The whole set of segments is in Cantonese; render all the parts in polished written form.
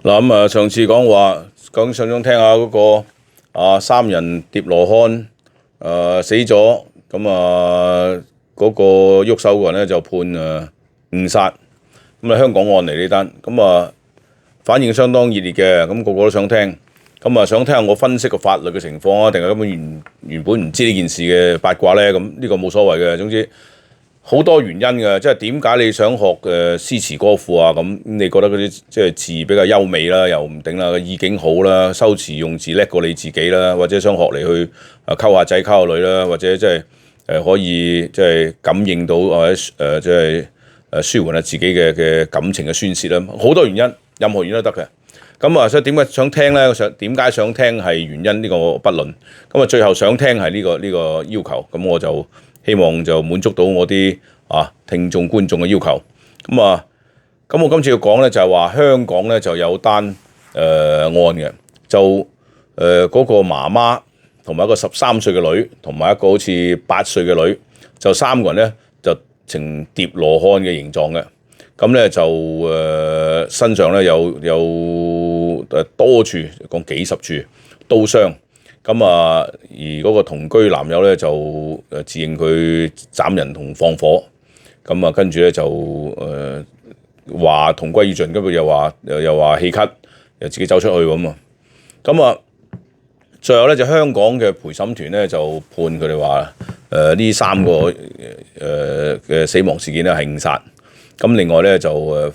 嗱咁啊，上次講想聽下嗰個三人疊羅漢死咗，咁嗰個喐手個人咧就判誤殺，咁香港案嚟呢單，咁反應相當熱烈嘅，咁個個都想聽，咁想聽下我分析個法律嘅情況啊，定係根本原本唔知呢件事嘅八卦咧？咁呢個冇所謂嘅，總之好多原因嘅，即係點解你想學詩詞歌賦啊？咁你覺得嗰啲即係字比較優美啦，又唔頂啦，意境好啦，修辭用字叻過你自己啦，或者想學嚟去溝下仔溝下女啦，或者即係可以即係感應到或者即係舒緩下自己嘅感情嘅宣洩啦，好多原因，任何原因都得嘅。咁所以點解想聽咧？點解想聽係原因呢個我不論。咁最後想聽係呢個要求，咁我就希望就滿足到我啲聽眾觀眾嘅要求。咁我今次要講咧就係話香港咧就有單案嘅，就嗰個媽媽同埋一個13歲嘅女，同埋一個好似8歲嘅女，就三個人咧就呈疊羅漢嘅形狀嘅。咁咧就身上咧有多處，講幾十處刀傷。咁而嗰個同居男友咧就自認佢斬人同放火。咁跟住咧就話同歸於盡，跟住又話氣咳，又自己走出去咁啊。咁最後咧就香港嘅陪審團咧就判佢哋話呢三個嘅死亡事件咧係誤殺。咁另外咧就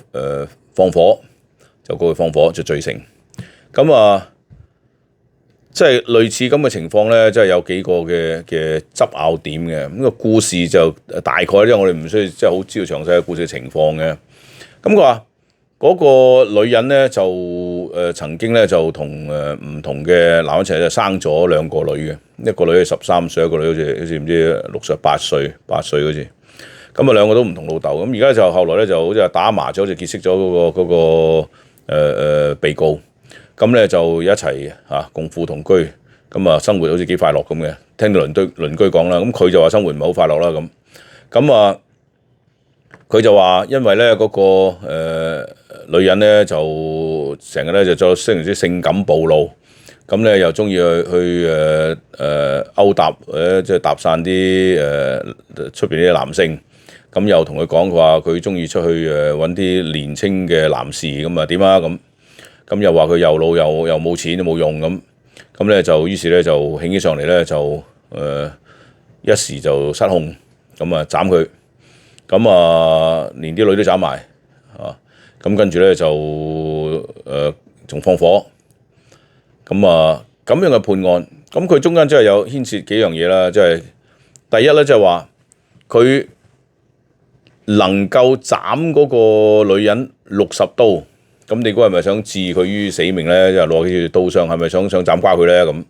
放火，就告佢放火就罪成。咁即係類似咁嘅情況咧，即係有幾個嘅執拗點嘅。咁個故事就大概咧，我哋唔需要即係好知道詳細嘅故事嘅情況嘅。咁佢話嗰個女人咧就曾經咧就同唔同嘅男一齊就生咗兩個女嘅，一個女係13歲，一個女好似唔知68歲8歲嗰時。咁兩個都唔同老豆。咁而家就後來咧就好似打麻雀，好似結識咗嗰個被告。咁咧就一齊共富同居，咁生活好似幾快樂咁嘅。聽到鄰居講啦，咁佢就話生活唔係好快樂啦咁。佢就話因為咧嗰個女人咧就成日咧就做非常之性感暴露，咁咧又中意去勾搭即係搭訕啲出邊啲男性。咁又同佢講，佢話佢中意出去揾啲年青嘅男士，咁點啊咁又話佢又老又冇錢都冇用咁咧就於是咧就興起上嚟咧就一時就失控，咁斬佢，咁連啲女都斬埋咁跟住咧就仲放火，咁樣嘅判案，咁佢中間真係有牽涉幾樣嘢啦，即係第一咧就係話佢能夠斬嗰個女人60刀，咁你估係咪想置佢於死命咧？即係攞起刀傷，係咪想斬瓜佢咧？咁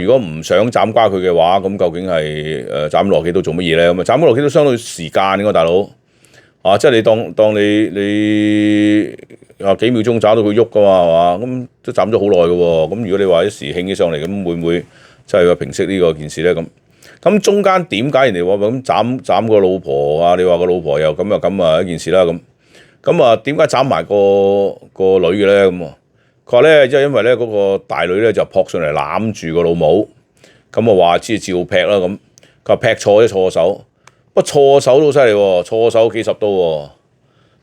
如果唔想斬瓜佢嘅話，咁究竟係斬落幾刀做乜嘢咧？咁斬落幾刀相當時間嘅，大佬即係你當你幾秒鐘斬到佢喐噶嘛，係嘛？咁都斬咗好耐嘅喎。咁如果你話一時興起上嚟，咁會唔會真係平息呢個件事咧？咁中間點解人哋話咁斬個老婆你話個老婆又咁一件事啦咁點解斬埋個女嘅咧？佢話咧，因為咧嗰個大女咧就撲上嚟攬住個老母，咁話知照劈啦咁。佢話劈錯手，不過錯手都犀利喎，錯手幾十刀喎，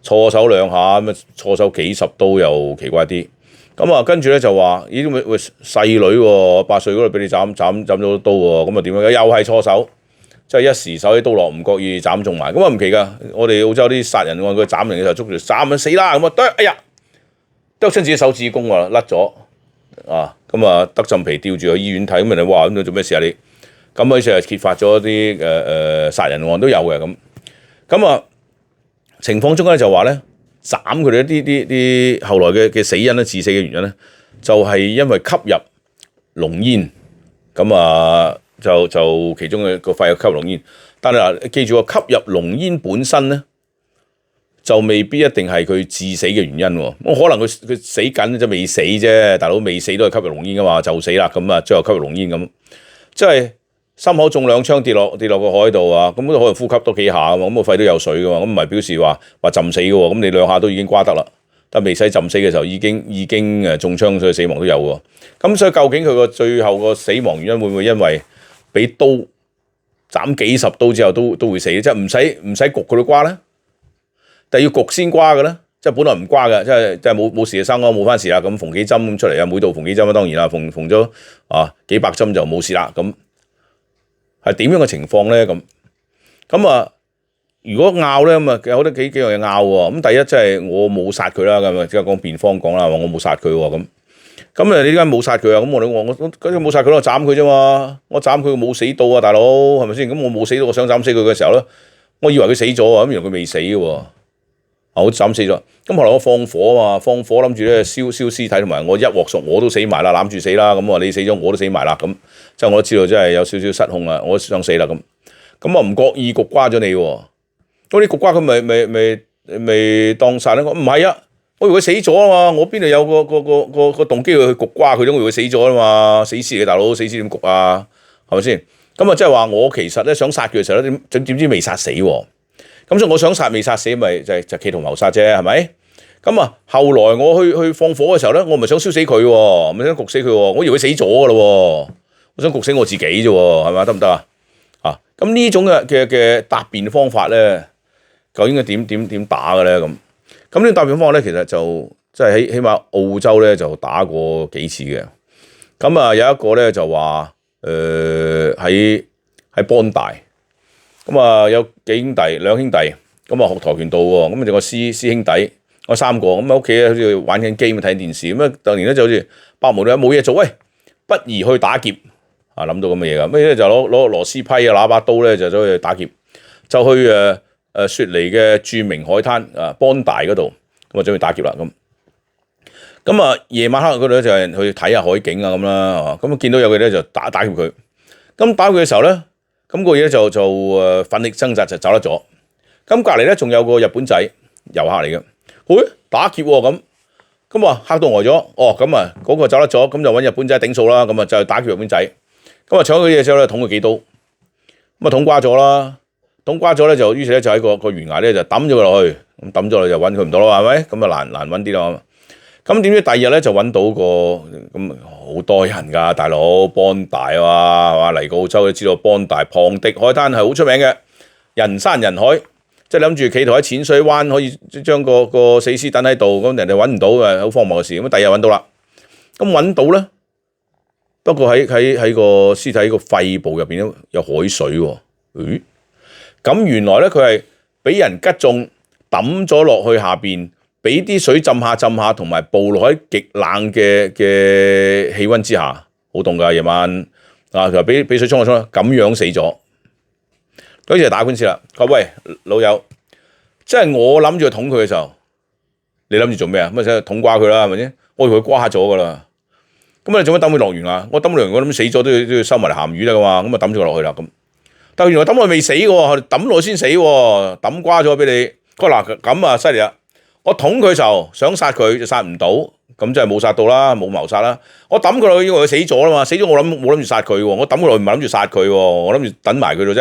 錯手兩下咁錯手幾十刀又奇怪啲。咁跟住咧就話咦喂細女喎，8歲嗰度俾你斬咗刀喎，咁點樣？又係錯手，即係一時手起刀落，唔覺意斬中埋。咁唔奇㗎，我哋澳洲啲殺人案佢斬人嘅時候捉住斬死啦咁哎呀剁親自己手指公喎，甩咗得陣皮吊住去醫院睇，咁人哋話咁你做咩事啊你？咁佢成日揭發咗啲殺人案都有嘅咁情況中間就話咧。斬佢哋一啲後來嘅死因咧，致死嘅原因咧，就係因為吸入濃煙，咁就其中嘅個肺有吸入濃煙，但係記住吸入濃煙本身咧，就未必一定係佢致死嘅原因喎。可能佢死緊就未死啫，大佬未死都係吸入濃煙噶嘛，就死啦咁最後吸入濃煙咁，即係。心口中2槍跌落個海度咁都可能呼吸多幾下嘛，咁個肺都有水噶嘛，咁唔係表示話浸死嘅喎，咁你2下都已經瓜得啦，但未使浸死嘅時候已經中槍所以死亡都有喎。咁所以究竟佢個最後個死亡原因會唔會因為俾刀斬幾十刀之後都會死？即係唔使焗佢都瓜咧，但係要焗先瓜嘅咧，即係本來唔瓜嘅，即係冇事就生安冇翻事啦。咁縫幾針咁出嚟啊，每度縫幾針啊，當然啦，縫咗幾百針就冇事啦。咁係點樣嘅情況咧？咁啊，如果拗咧咁啊，有好多幾樣嘢拗喎。咁第一即係我冇殺佢啦，咁啊即係講辯方講啦，話我冇殺佢喎咁啊，你點解冇殺佢啊？咁我嗰啲冇殺佢咯，我斬佢啫嘛，我斬佢冇死到啊，大佬係咪先？咁我冇死到，我想斬死佢嘅時候咧，我以為佢死咗啊，咁原來佢未死嘅喎。我斬死咗，咁後來我放火啊嘛，放火諗住咧燒屍體，同埋我一鑊熟我都死埋啦，攬住死啦，咁你死咗我都死埋啦，咁即係我都知道真係有少少失控啦，我都想死啦咁我唔覺意焗瓜咗你喎，咁你焗瓜佢咪當殺咧？我唔係啊，我以為佢死咗啊嘛，我邊度有個動機去焗瓜佢啫？我以為佢死咗啊嘛，死屍嚟嘅大佬，死屍點焗啊？係咪先？咁啊即係話我其實咧想殺佢嘅時候咧，點知未殺死喎？咁所以我想殺未殺死，咪就企圖謀殺啫，係咪？咁啊，後來我去放火嘅時候咧，我唔係想燒死佢喎，唔係想焗死佢喎，我以為佢死咗㗎咯喎，我想焗死我自己啫喎，係咪？得唔得啊？咁呢種嘅答辯方法咧，究竟應該點打嘅咧？咁呢答辯方法咧，其實就即係起碼澳洲咧就打過幾次嘅。咁啊有一個咧就話喺邦大。咁啊有兩兄弟，咁啊學跆拳道喎，咁啊仲有師兄弟，我3個，咁喺屋企咧好似玩緊機咁睇電視，咁啊突然咧就好似百無聊冇嘢做，喂，不如去打劫啊！諗到咁嘅嘢噶，咩咧就攞螺絲批啊、喇叭刀咧就走去打劫，就去雪梨嘅著名海灘邦大嗰度，咁啊走去打劫啦咁啊夜晚黑嗰度咧就係去睇下海景啊咁啦，咁啊見到有嘅咧就打劫佢，咁打佢嘅時候咧。咁個嘢就奮力掙扎就走得咗。咁隔離咧仲有個日本仔遊客嚟嘅，打劫喎咁啊嚇到呆咗。咁啊嗰個走得咗，咁就揾日本仔頂數啦。咁啊就打劫日本仔。咁啊搶佢嘢之後咧捅佢幾刀，咁啊捅瓜咗啦。捅瓜咗咧就於是咧就喺個懸崖咧就抌咗佢落去，咁抌咗落去就揾佢唔到啦，係咪？咁啊難揾啲啦。咁點知第二日咧就揾到個咁好多人㗎，大佬邦大啊嘛，係嘛？嚟過澳洲都知道邦大龐迪海灘係好出名嘅，人山人海，即係諗住企圖喺淺水灣可以將個死屍等喺度，咁人哋揾唔到嘅，好荒謬嘅事。咁第二日揾到啦，咁揾到咧，不過喺個屍體個肺部入邊有海水喎。咁原來咧佢係俾人擊中抌咗落去下邊。俾啲水浸下，同埋暴露喺極冷嘅氣溫之下，好凍㗎夜晚佢話俾水沖咁樣死咗。嗰次就打官司啦。佢話喂老友，即係我諗住去捅佢嘅時候，你諗住做咩啊？咁啊捅瓜佢啦，係咪先？我以為佢瓜咗㗎啦。咁你做乜抌佢落完啊？我抌落完，我諗死咗都要收埋嚟鹹魚啦嘛。咁啊抌咗落去啦咁。但係原來抌落未死喎，抌落先死喎，抌瓜咗俾你。佢話嗱咁啊犀利啦！我捅佢就想殺佢就殺唔到，咁即係冇殺到啦，冇謀殺啦。我抌佢落去，因為佢死咗啦嘛，死咗我冇諗住殺佢喎，我抌佢落去唔係諗住殺佢喎，我諗住等埋佢咯，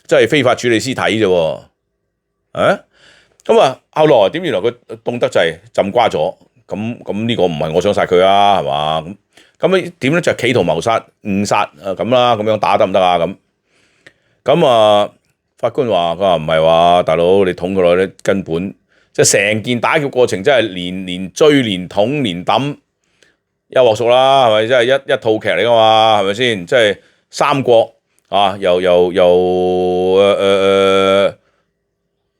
即係非法處理屍體啫喎。咁啊，後來點原來佢凍得滯浸瓜咗，咁呢個唔係我想殺佢啊，係嘛？咁點咧就企圖謀殺、誤殺咁啦，咁樣打得唔得啊？咁啊，法官話佢話唔係話大佬你捅佢落去根本。即係成件打劫過程，真係連追、連捅、連抌，一鑊熟啦，係咪？即係一套劇嚟噶嘛，係咪先？即係三國啊，由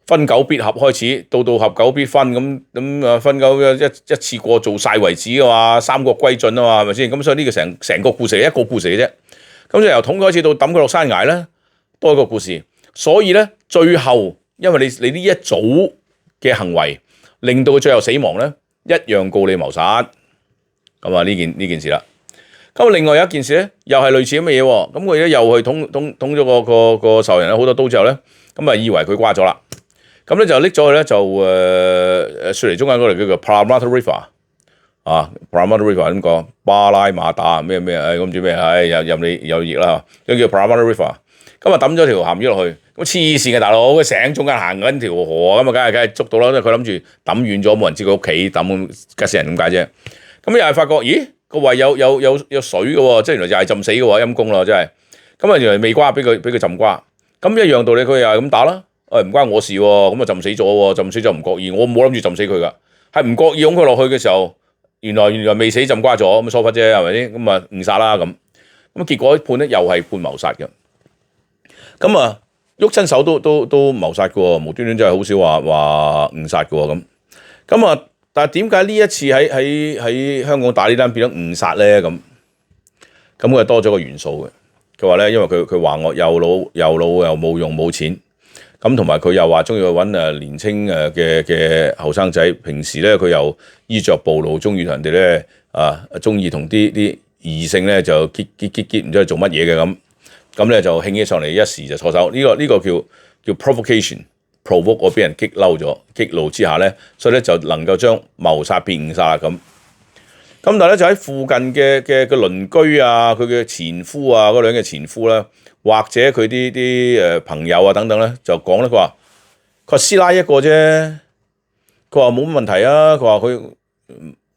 分久必合開始，到合久必分咁分久一次過做晒為止噶嘛，三國歸晉啊嘛，係咪先？咁所以呢個成個故事一個故事嘅啫。咁就由捅佢開始到抌佢落山崖咧，多一個故事。所以咧，最後因為你呢一組嘅行為令到佢最後死亡咧，一樣告你謀殺。咁啊呢件事啦。咁另外有一件事咧，又係類似咁嘅嘢喎。咁佢咧又去捅咗個仇人好多刀之後咧，咁啊以為佢瓜咗啦。咁咧就拎咗去咧就雪梨中間嗰度叫做 Parramatta River Parramatta River 點講？巴拉馬達咩咁唔知咩，任你有譯啦。咁叫 Parramatta River。咁啊抌咗條鹹魚落去，咁黐線嘅大佬，佢醒中間行緊條河咁啊，梗係捉到啦，因為佢諗住抌遠咗，冇人知佢屋企抌，吉死人咁解啫。咁又係發覺，咦個胃有水嘅喎，即係原來又係浸死嘅喎，陰公咯真係。咁啊原來未瓜俾佢浸瓜，咁一樣道理佢又係咁打啦。唔關我事喎，咁啊浸死咗喎，浸死咗唔覺意，我冇諗住浸死佢噶，係唔覺意擁佢落去嘅時候，原來未死浸瓜咗，咁疏忽啫係咪先？咁啊誤殺啦咁，咁結果判咧又係判謀殺嘅。咁啊喐親手都謀殺嘅喎，無端端真係好少話誤殺嘅喎咁啊，但係點解呢一次喺香港打呢單變咗誤殺咧？咁佢多咗個元素嘅。佢話咧，因為佢話我又老又冇用冇錢，咁同埋佢又話中意去揾年青嘅後生仔，平時咧佢又衣着暴露，中意同人哋咧中意同啲異性咧就結唔知係做乜嘢嘅咁咧就興起上嚟，一時就錯手。呢個叫 provocation，provoke 我俾人激嬲咗，激怒之下咧，所以咧就能夠將謀殺變誤殺咁。咁但係咧就喺附近嘅鄰居啊，佢嘅前夫啊，嗰兩嘅前夫啦，或者佢啲朋友啊等等咧，就講咧，佢話師奶一個啫，佢話冇乜問題啊，佢話佢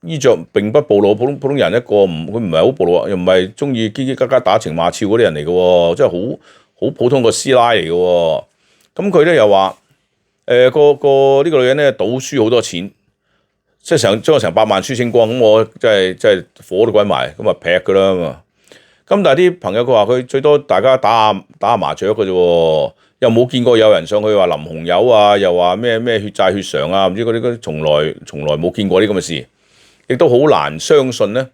衣着並不暴露，普通人一個，佢唔係好暴露啊，又唔係中意嘰嘰嘎嘎打情罵俏嗰啲人嚟嘅喎，即係好普通個師奶嚟嘅喎。咁佢咧又話呢個女人咧賭輸好多錢。即係將成百萬輸清光，咁我真係火都滾埋，咁啊劈㗎啦嘛。咁但係啲朋友佢話佢最多大家打下麻雀嘅啫，又冇見過有人上去話淋紅油啊，又話咩血債血償啊，唔知嗰啲從來冇見過啲咁嘅事，亦都好難相信咧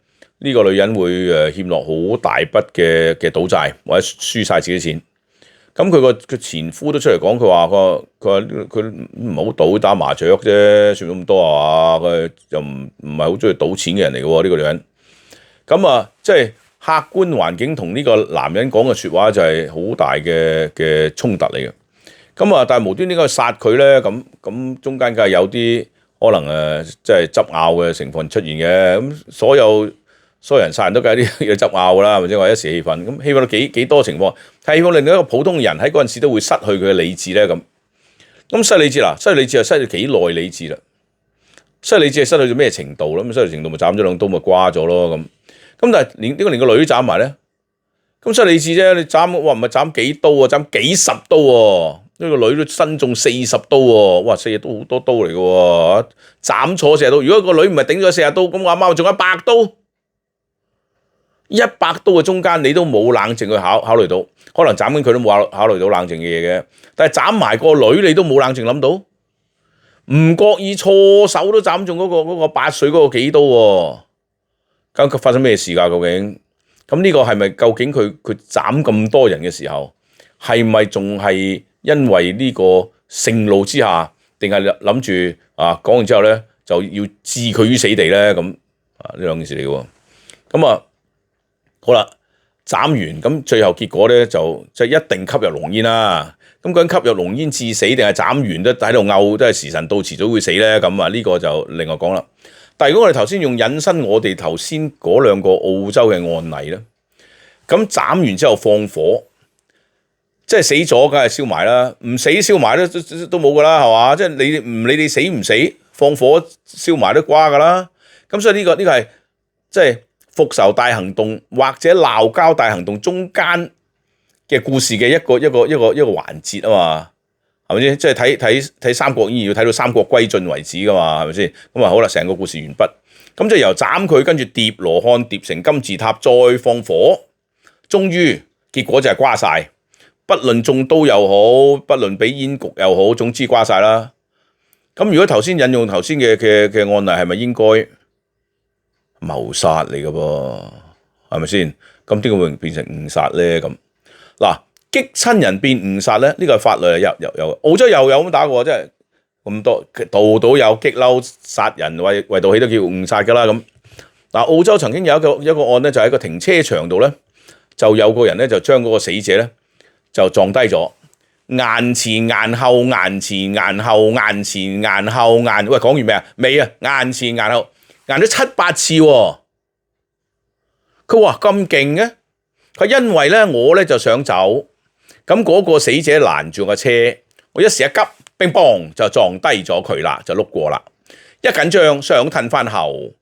呢個女人會欠落好大筆嘅賭債或者輸晒自己錢。咁佢前夫都出嚟講，佢話佢唔係好賭打麻雀啫，算咁多啊嘛，佢又唔係好中意賭錢嘅人嚟嘅喎，呢個女人。咁啊，即係客觀環境同呢個男人講嘅説話就係好大嘅衝突嚟嘅。咁啊，但係無端點解殺佢咧？咁中間梗係有啲可能即係執拗嘅成分出現嘅。咁所有人殺人都梗係啲嘢執拗㗎啦，或者話一時氣憤，咁氣憤到幾多情況，係氣憤令到一個普通人喺嗰陣時都會失去佢嘅理智咧咁。失理智啦，失理智又失去幾耐理智啦？失理智係失去到咩程度啦？咁失去程度咪斬咗兩刀咪瓜咗咯咁。但係連個女都斬埋咧，咁失理智啫，你斬哇唔係斬幾刀啊，斬幾十刀喎。呢個女都身中40刀喎，哇40刀好多刀嚟嘅喎，斬錯40刀。如果個女唔係頂咗40刀，咁我阿媽仲有100刀。100刀嘅中間，你都冇冷靜去考慮到，可能斬緊佢都冇考慮到冷靜嘅嘢嘅，但係斬埋個女你都冇冷靜諗到，唔覺意錯手都斬中嗰個8歲嗰個幾刀喎，咁發生咩事㗎？究竟咁呢個係咪究竟佢斬咁多人嘅時候，係咪仲係因為呢個盛怒之下，定係諗住講完之後咧就要置佢於死地咧？咁呢兩件事嚟嘅喎，咁啊。好啦，斬完咁最後結果咧就一定吸入濃煙啦。咁究竟吸入濃煙致死定係斬完都喺度嘔，都係時辰到遲早會死咧？咁啊呢個就另外講啦。但係如果我哋頭先用引申我哋頭先嗰兩個澳洲嘅案例咧，咁斬完之後放火，即係死咗梗係燒埋啦，唔死燒埋都冇噶啦，係嘛？即係你唔理你死唔死，放火燒埋都瓜噶啦。咁所以呢個係即係復仇大行動或者鬧交大行動中間嘅故事嘅一個環節啊嘛，係咪先？即係睇《三國演義》要睇到三國歸晉為止噶嘛，係咪先？咁啊好啦，成個故事完畢，咁就由斬佢跟住疊羅漢疊成金字塔，再放火，終於結果就係瓜晒，不論中刀又好，不論俾煙焗又好，總之瓜晒啦。咁如果頭先引用頭先嘅案例，係咪應該謀殺嚟嘅噃？係咪先？咁點解會變成誤殺咧？咁嗱，激親人變誤殺咧？呢個係法律有澳洲又有咁打過，即係咁多度度有激嬲殺人為盜起都叫誤殺噶啦咁。嗱，澳洲曾經有一個案咧，就喺個停車場度咧，就有個人咧就將嗰個死者咧就撞低咗，硬前硬後硬前硬後硬前硬後硬，喂，講完未啊？未啊，硬前硬後硬咗7-8次喎。佢話咁勁嘅，佢因為咧我咧就想走，咁嗰個死者攔住個車，我一時一急，乒乓就撞低咗佢啦，就碌過啦。一緊張想褪翻後，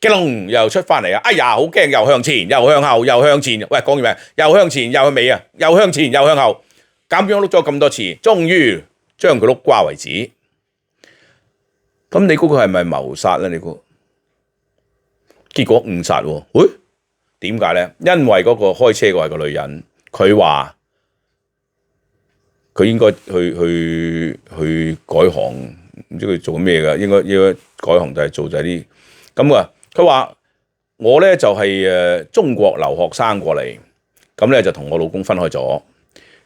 激隆又出翻嚟啊！哎呀，好驚，又向前，又向後，又向前。喂，講完未？又向前，又向尾啊！又向前，又向後，咁樣碌咗咁多次，終於將佢碌瓜為止。咁你估佢係咪謀殺咧？你估？結果誤殺喎。喂，點解咧？因為嗰個開車個係個女人，佢話佢應該去改行，唔知佢做咩㗎？應該改行就係做就係啲咁啊。佢話我咧就係中國留學生過嚟，咁咧就同我老公分開咗。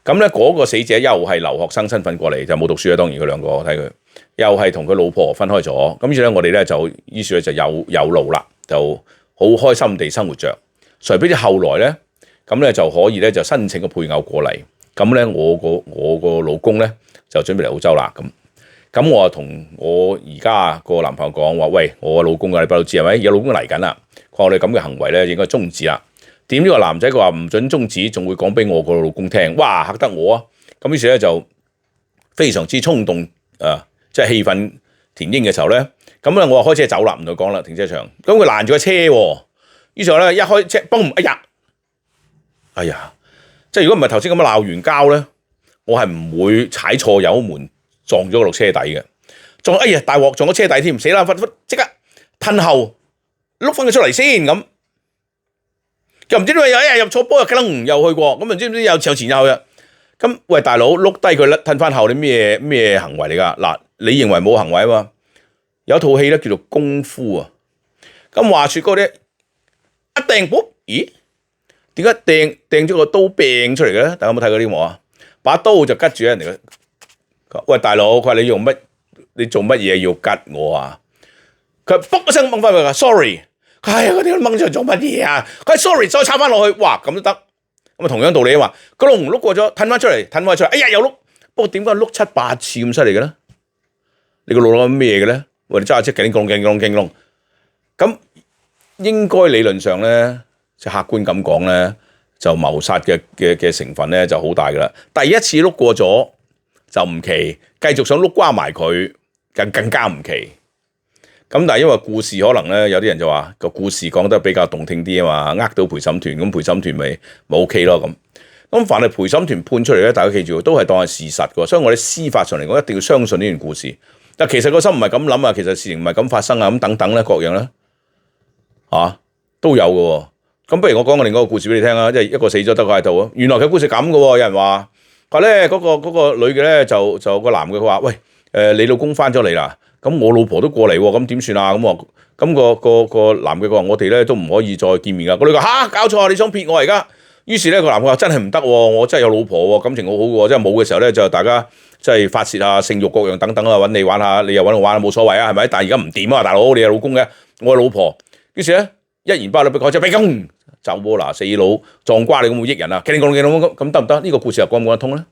咁咧嗰個死者又係留學生身份過嚟，就冇讀書啦。當然佢兩個睇佢又係同佢老婆分開咗。咁於是咧我哋咧就有路啦，就好開心地生活着。誰不知後來咧，咁咧就可以咧就申請個配偶過嚟。咁咧我個老公咧就準備嚟澳洲啦。咁我啊同我而家個男朋友講話，喂，我個老公啊，你不都知係咪？有老公嚟緊啦。佢話我哋咁嘅行為咧應該終止啦。點呢個男仔佢話唔準終止，仲會講俾我個老公聽，哇嚇得我啊！咁於是咧就非常之衝動即係氣憤填膺嘅時候咧，咁咧我開車走啦，唔同佢講啦，停車場。咁佢攔住個車喎，於是咧一開車，嘣！哎呀！即係如果唔係頭先咁樣鬧完交咧，我係唔會踩錯油門撞咗個落車底嘅，撞哎呀大鑊撞咗車底添，死啦！即刻褪後碌翻佢出嚟先咁。又唔知點解入錯波又又去過，咁唔知又前又後嘅。咁喂大佬碌低佢褪翻後，你咩行為嚟㗎？嗱，你認為冇行為啊嘛？有套戲咧叫做功夫啊。咁話説嗰啲一掟，咦？點解掟咗個刀柄出嚟嘅咧？大家有冇睇過呢幕啊？把刀就拮住人哋嘅。喂大佬，佢話你用乜？你做乜嘢要拮我啊？佢卜一聲掹翻佢，sorry。係啊，嗰啲掹出嚟做乜嘢啊？佢 sorry 再插翻落去，哇咁都得。咁啊同樣道理啊嘛，個龍碌過咗，褪翻出嚟，哎呀又碌。不過點解碌7、8次咁犀利嘅咧？你個腦諗咩嘅咧？喂，你揸下車勁隆，咁應該理論上咧，即係客觀咁講咧，就謀殺嘅成分咧就好大噶啦。第一次碌過咗就唔奇，繼續想碌瓜埋佢，更加唔奇。咁但係因為故事可能咧，有啲人就話個故事講得比較動聽啲啊嘛，呃到陪審團，咁陪審團咪 OK 咯咁。咁凡係陪審團判出嚟咧，大家記住都係當係事實嘅，所以我哋司法上嚟講一定要相信呢段故事。但其實個心唔係咁諗啊，其實事情唔係咁發生啊，咁等等咧各樣咧都有嘅。咁不如我講個另一個故事俾你聽啊，即係一個死咗得個喺度啊。原來佢故事咁嘅喎，有人話咧嗰個女嘅咧就個男嘅佢話喂你老公翻咗嚟啦。咁我老婆都過嚟喎，咁點算啊？咁個男嘅佢話我哋咧都唔可以再見面噶。個女話搞錯啊！你想騙我而家？於是咧個男嘅話真係唔得喎，我真係有老婆喎，感情好好喎，即係冇嘅時候咧就大家即係發泄下性慾各樣等等啊，揾你玩下，你又揾我玩冇所謂啊，係咪？但係而家唔掂啊，大佬你係老公嘅，我係老婆。於是咧一言不合就俾公就喎嗱，死佬撞瓜你咁會益人啊？咁得唔得？呢個故事又講唔講得通咧？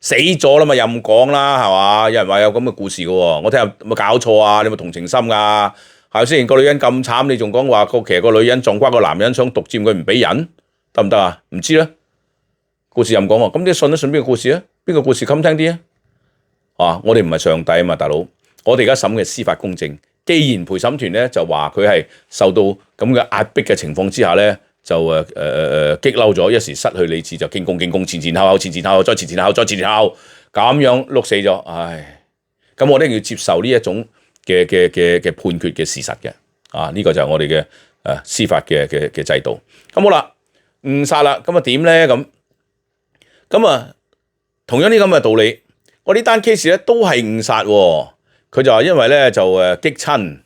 死咗啦嘛，又唔講啦，係嘛？有人話有咁嘅故事嘅喎，我聽下有冇搞錯啊？你有冇同情心㗎？係咪先？個女人咁慘，你仲講話其實個女人撞瓜個男人想獨佔佢唔俾人，得唔得啊？唔知咧，故事又唔講喎。咁你信邊個故事啊？邊個故事襟聽啲啊？我哋唔係上帝啊嘛，大佬。我哋而家審嘅司法公正，既然陪審團咧就話佢係受到咁嘅壓迫嘅情況之下咧。就激嬲咗，一時失去理智就驚弓，前後後，再前後，咁樣碌死咗，唉！咁我哋要接受呢一種嘅判決嘅事實嘅，呢個就係我哋嘅司法嘅制度。咁好啦，誤殺啦，咁啊點咧？咁啊同樣啲咁嘅道理，我呢單 case 咧都係誤殺喎。佢就話因為咧就激親，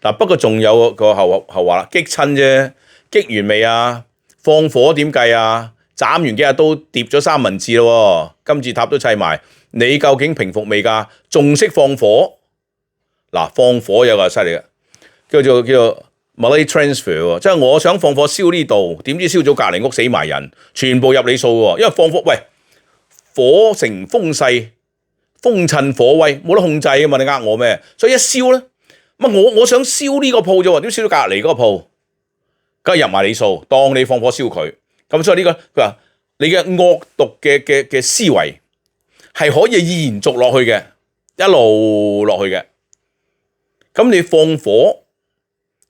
嗱不過仲有個後話啦，激親啫。激完未啊？放火點計啊？斬完幾日刀疊咗三文治咯，金字塔都砌埋。你究竟平復未㗎？仲識放火？嗱，放火有個犀利嘅，叫做 Malay transfer 喎，即係我想放火燒呢度，點知燒咗隔離屋死埋人，全部入你數喎。因為放火喂，火成風勢，風趁火威，冇得控制啊嘛！你呃我咩？所以一燒咧，我想燒呢個鋪啫喎，點燒到隔離嗰個鋪？梗係入埋你數，當你放火燒佢，咁所以呢個佢話你嘅惡毒嘅思維係可以延續落去嘅，一路落去嘅。咁你放火，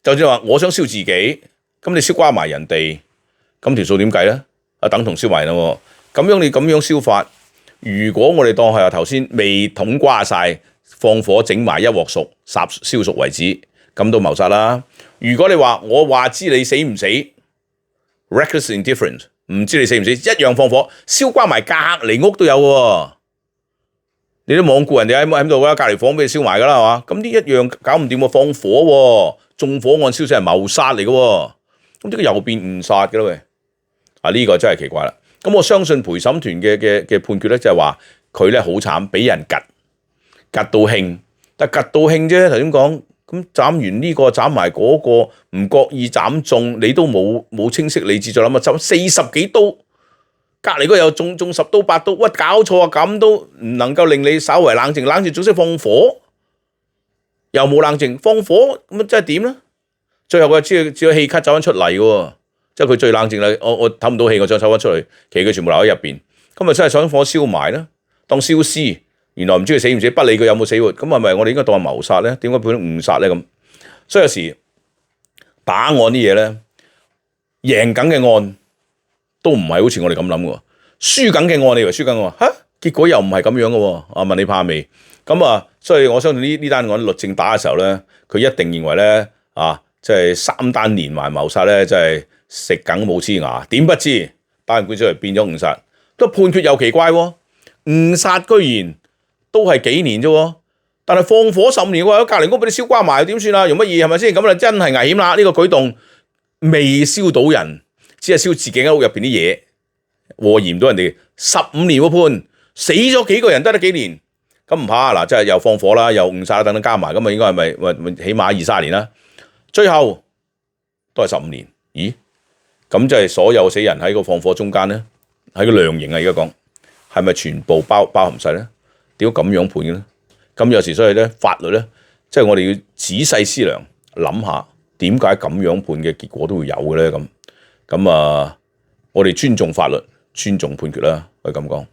就算話我想燒自己，咁你燒瓜埋人哋，咁條數點計咧？等同燒埋啦喎。咁樣你咁樣燒法，如果我哋當係頭先未統瓜晒，放火整埋一鑊熟，燒熟為止，咁都謀殺啦。如果你話我話知你死唔死 ，reckless indifference， 唔知你死唔死，一樣放火燒瓜埋隔離屋都有喎。你都罔顧人哋喺度啦，隔離房俾你燒埋噶啦，係嘛？咁呢一樣搞唔掂喎，放火喎，縱火案燒死人謀殺嚟嘅喎，咁呢個又變誤殺嘅啦喂。呢個真係奇怪啦。咁我相信陪審團嘅判決咧，就係話佢咧好慘，俾人趌到興，但趌到興啫。頭先講咁斬完呢個斬埋嗰個，唔覺意斬中，你都冇清晰理智再諗啊，斬40幾刀。隔離嗰又中10刀8刀，喂搞錯啊！咁都唔能夠令你稍為冷靜，冷靜總識放火，又冇冷靜放火，咁即係點咧？最後佢只有氣咳走翻出嚟嘅喎，即係佢最冷靜啦。我唞唔到氣，我再走翻出嚟，其實佢全部留喺入邊。咁咪真係想火燒埋啦，當燒屍。原來唔知佢死唔死，不理佢有冇死活，咁係咪我哋應該當係謀殺咧？點解變咗誤殺咧？咁所以有時打案啲嘢咧，贏緊嘅案都唔係好似我哋咁諗嘅，輸緊嘅案你以為輸緊嘅嚇，結果又唔係咁樣嘅喎。問你怕未？咁所以我相信呢單案律政打嘅時候咧，佢一定認為咧即係3單連環謀殺咧，真係食梗冇黐牙。點不知打完官司嚟變咗誤殺，都判決又奇怪喎，誤殺居然都係幾年啫，但係放火15年喎，隔離屋俾你燒瓜埋點算啊？用乜嘢係咪先？咁啊真係危險啦！呢個舉動未燒到人。只係燒自己間屋入邊啲嘢，禍延到人哋15年判，死咗幾個人得幾年，咁唔怕嗱，即係又放火啦，又誤殺等等加埋，咁啊應該係咪起碼20-30年啦？最後都係15年，咦？咁即係所有死人喺個放火中間咧，喺個量刑啊，而家講係咪全部包含晒咧？點解咁樣判嘅咧？咁有時所以咧法律咧，即係我哋要仔細思量，諗下點解咁樣判嘅結果都會有嘅咧咁。我哋尊重法律，尊重判決啦，可以咁講。